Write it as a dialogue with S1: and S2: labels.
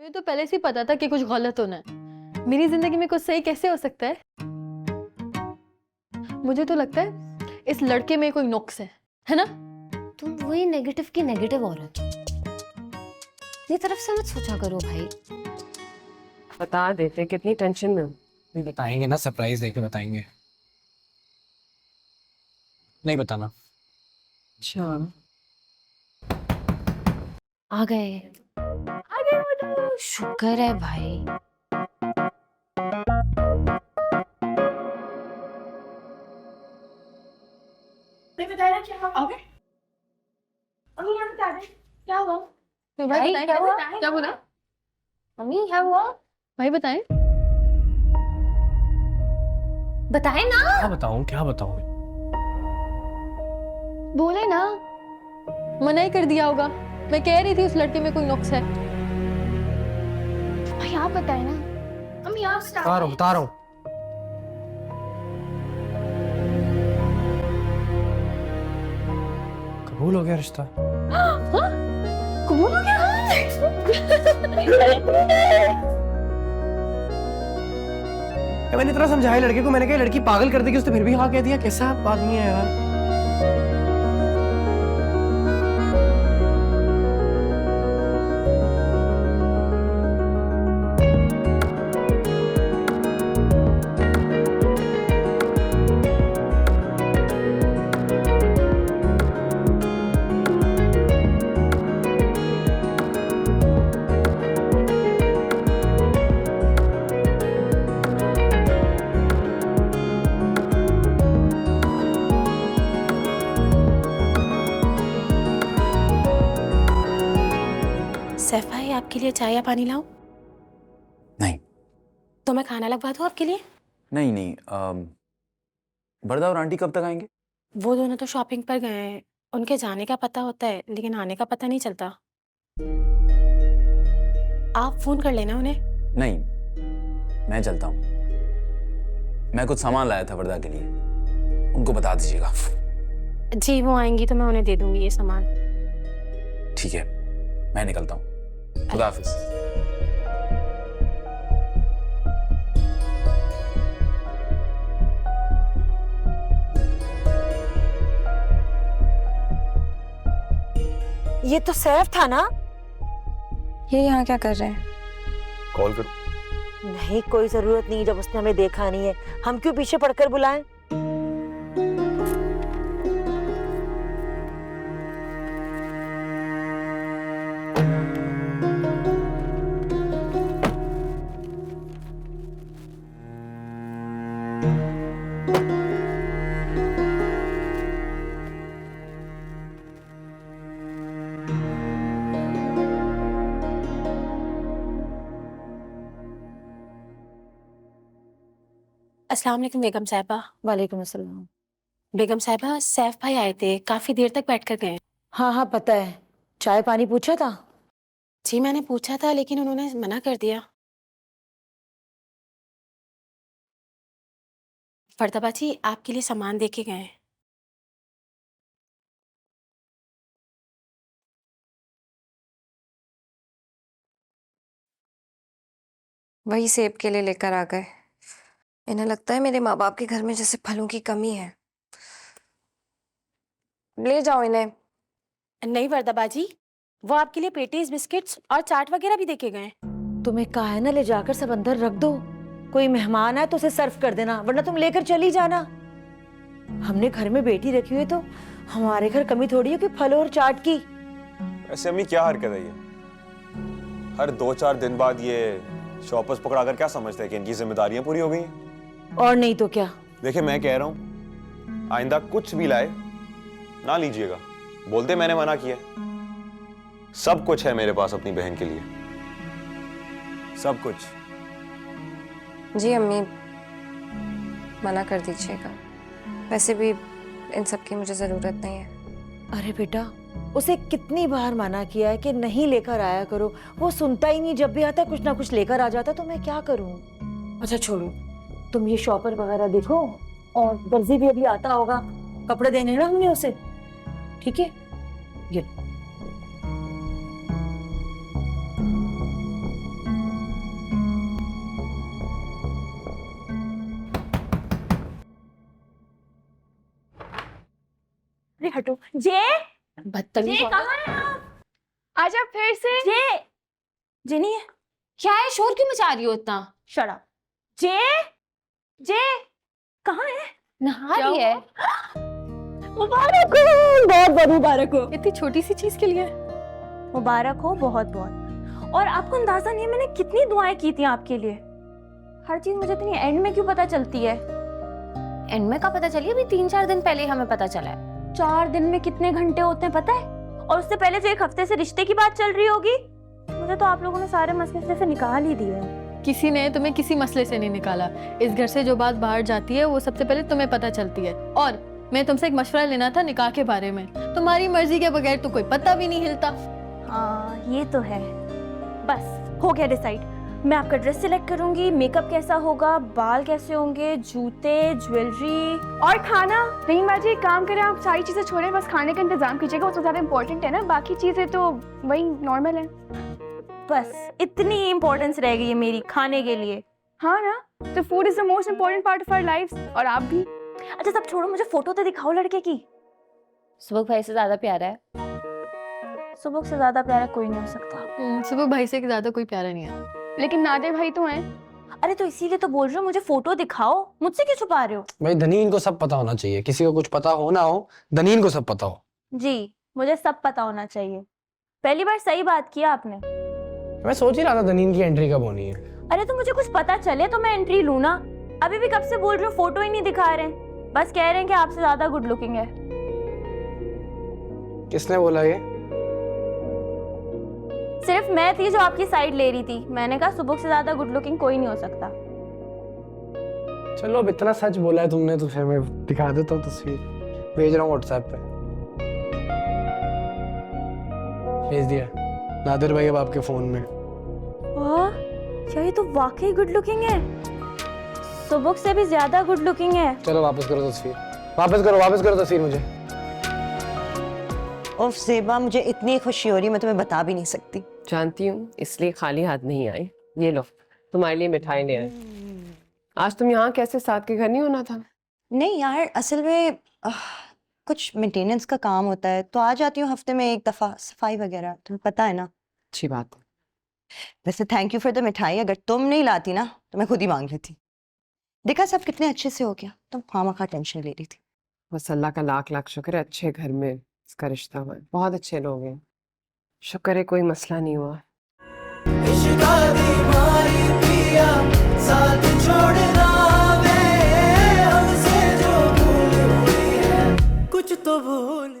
S1: मुझे तो पहले से ही पता था कि कुछ गलत होना है। मेरी जिंदगी में कुछ सही कैसे हो सकता है? मुझे तो लगता है इस लड़के में कोई नुक्स है ना?
S2: तुम वही नेगेटिव की नेगेटिव औरत। अपनी तरफ से मत सोचा करो भाई।
S3: बता देते, कितनी टेंशन में हूँ।
S4: नहीं बताएंगे ना, सरप्राइज देके बताएंगे। नहीं बताना।
S3: अच्छा,
S2: आ गए शुक्र है भाई।
S1: बताया क्या हुआ? क्या हुआ? तो भाई
S2: भाई,
S1: बताएं,
S2: क्या हुआ?
S1: क्या बोला?
S2: मम्मी क्या हुआ?
S1: भाई बताएं।
S2: बताए ना।
S4: क्या बताऊं, क्या बताऊं?
S1: बोले ना। मना ही कर दिया होगा। मैं कह रही थी उस लड़के में कोई नुक्स है। भाई आप बताएं ना। मम्मी आप
S4: बता रहा हूँ। कबूल हो गया रिश्ता।
S1: कबूल हो गया?
S4: मैंने इतना समझाया लड़के को, मैंने कहा लड़की पागल कर देगी, उसने फिर भी हाँ कह दिया। कैसा आदमी है यार।
S5: सैफ भाई, आपके लिए चाय या पानी लाऊं?
S6: नहीं
S5: तो मैं खाना लगवा दूं आपके लिए?
S6: नहीं नहीं, बरदा और आंटी कब तक आएंगे?
S5: वो दोनों तो शॉपिंग पर गए हैं। उनके जाने का पता होता है लेकिन आने का पता नहीं चलता। आप फोन कर लेना उन्हें।
S6: नहीं, मैं चलता हूँ। मैं कुछ सामान लाया था बरदा के लिए, उनको बता दीजिएगा।
S5: जी, वो आएंगी तो मैं उन्हें दे दूंगी ये सामान।
S6: ठीक है, मैं निकलता हूँ। खुदा हाफिज।
S7: ये तो सैफ था ना?
S8: ये यहाँ क्या कर रहे हैं?
S6: कॉल करो।
S7: नहीं, कोई जरूरत नहीं, जब उसने हमें देखा नहीं है हम क्यों पीछे पड़कर बुलाएं?
S5: अस्सलाम वालेकुम बेगम साहिबा।
S7: वालेकुम अस्सलाम।
S5: बेगम साहिबा, सैफ भाई आए थे, काफी देर तक बैठ कर गए।
S7: हाँ हाँ पता है, चाय पानी पूछा था?
S5: जी मैंने पूछा था लेकिन उन्होंने मना कर दिया। फरदाबा जी आपके लिए सामान दे के गए।
S8: वही सेब के लिए लेकर आ गए। इन्हें लगता है मेरे माँ बाप के घर में जैसे फलों की कमी है। ले जाओ इन्हें।
S5: नहीं फरदाबा जी, वो आपके लिए पेटीज, बिस्किट्स और चाट वगैरह भी दे के गए।
S7: तुम्हें कहा है ना, ले जाकर सब अंदर रख दो। कोई मेहमान आए तो उसे सर्व कर देना, वरना तुम लेकर चली जाना। हमने घर में बेटी रखी हुई तो हमारे घर कमी थोड़ी है कि फल और चाट की।
S9: ऐसे अम्मी क्या हरकत है ये? हर 2-4 दिन बाद ये शॉपर्स पकड़ाकर क्या समझते हैं कि इनकी जिम्मेदारियां पूरी हो गई हैं?
S7: और नहीं तो क्या।
S9: देखिए मैं कह रहा हूं, आइंदा कुछ भी लाए ना लीजिएगा। बोलते मैंने मना किया। सब कुछ है मेरे पास अपनी बहन के लिए, सब कुछ।
S8: जी अम्मी, मना कर दीजिएगा। वैसे भी इन सब की मुझे जरूरत नहीं है।
S7: अरे बेटा, उसे कितनी बार मना किया है कि नहीं लेकर आया करो, वो सुनता ही नहीं। जब भी आता कुछ ना कुछ लेकर आ जाता, तो मैं क्या करूं? अच्छा छोड़ो, तुम ये शॉपर वगैरह देखो, और दर्जी भी अभी आता होगा, कपड़े देने ना हमने उसे। ठीक है, ये
S5: अरे हटो जे।
S1: बदतमीज
S5: जे
S1: औरत।
S5: कहाँ है आप?
S1: आजा फिर से।
S5: जे नहीं है।
S2: क्या है, शोर क्यों मचा रही हो इतना?
S5: शड़ा। जे जे कहाँ है?
S2: नहा
S1: क्या
S2: रही है।
S5: मुबारक हो, बहुत बहुत मुबारक हो।
S1: इतनी छोटी सी चीज के लिए।
S5: मुबारक हो बहुत बहुत। और आपको अंदाजा नहीं है मैंने कितनी दुआएं की थी आपके लिए। हर चीज मुझे इतनी एंड में क्यों पता चलती है?
S2: एंड में का पता चली? अभी 3-4 दिन पहले ही हमें पता चला है।
S5: 4 दिन में कितने घंटे होते हैं पता है? और उससे पहले जो 1 हफ्ते से रिश्ते की बात चल रही होगी। मुझे तो आप लोगों ने सारे मसले से निकाल ही दिए हैं।
S1: किसी ने तुम्हें किसी मसले से नहीं निकाला। इस घर से जो बात बाहर जाती है वो सबसे पहले तुम्हें पता चलती है। और मैं तुमसे एक मशवरा लेना था निकाह के बारे में। तुम्हारी मर्जी के बगैर तो कोई पता भी नहीं हिलता।
S5: हाँ ये तो है। बस हो गया डिसाइड। मैं आपका ड्रेस सिलेक्ट करूंगी, मेकअप कैसा होगा, बाल कैसे होंगे, जूते, ज्वेलरी और खाना।
S10: नहीं बाजी, एक काम करें, आप सारी चीजें छोड़ें, बस खाने का इंतजाम कीजिएगा, वो तो ज्यादा इम्पोर्टेंट है ना। बाकी चीजें तो वही नॉर्मल है।
S5: बस इतनी इम्पोर्टेंस रह गई है मेरी खाने के लिए।
S10: हाँ ना, तो food is the most important part of our life. और आप भी।
S5: अच्छा सब छोड़ो, मुझे फोटो तो दिखाओ लड़के की।
S2: सुबह भाई से ज्यादा प्यारा है।
S5: सुबह से ज्यादा प्यारा कोई नहीं हो सकता।
S1: सुबह भाई से ज्यादा कोई प्यारा नहीं है।
S10: लेकिन नादिर भाई तो हैं।
S5: अरे तो इसीलिए तो बोल रही हूँ, मुझे फोटो दिखाओ। मुझसे क्यों छुपा रहे हो?
S4: भाई दनीन को सब पता होना चाहिए, किसी को कुछ पता हो ना हो, दनीन को सब पता हो।
S5: जी मुझे सब पता होना चाहिए। पहली बार सही बात किया आपने।
S4: मैं सोच ही रहा था दनीन की एंट्री कब होनी है।
S5: अरे तो मुझे कुछ पता चले तो मैं एंट्री लूँ ना। अभी भी कब से बोल रही हूँ, फोटो ही नहीं दिखा रहे हैं। बस कह रहे हैं कि आपसे ज्यादा गुड लुकिंग है।
S4: किसने बोला ये?
S5: सिर्फ मैं थी जो आपकी साइड ले रही थी। मैंने कहा सुबह से ज्यादा गुड लुकिंग कोई नहीं हो सकता।
S4: चलो अब इतना सच बोला है तुमने तो फिर मैं दिखा देता हूँ तस्वीर। भेज रहा हूँ व्हाट्सएप पे। भेज दिया नादिर भाई अब आपके फोन में।
S5: वाह, क्या ये तो वाकई गुड लुकिंग है। सुबह से भी ज्यादा गुड लुकिंग है।
S4: चलो वापस करो तस्वीर, वापस करो तस्वीर मुझे।
S7: उफ ज़ेबा, मुझे इतनी खुशी हो रही है मैं तुम्हें बता भी नहीं सकती।
S3: जानती हूँ, इसलिए खाली हाथ नहीं आई। ये लो, तुम्हारे लिए मिठाई ले आए। आज तुम यहाँ कैसे? साथ के घर नहीं होना था?
S7: नहीं यार, असल में कुछ मेंटेनेंस का काम होता है तो आ जाती हूँ हफ्ते में 1 दफा, सफाई वगैरह, तुम्हें पता है ना।
S3: अच्छी बात है।
S7: वैसे थैंक यू फॉर द मिठाई, अगर तुम नहीं लाती ना तो मैं खुद ही मांग लेती। देखा सब कितने अच्छे से हो गया, तुम खामखा टेंशन ले रही थी।
S3: बस अल्लाह का लाख लाख शुक्र है, अच्छे घर में इसका रिश्ता हुआ है। बहुत अच्छे लोग हैं, शुक्र है कोई मसला नहीं हुआ।
S11: कुछ तो भूल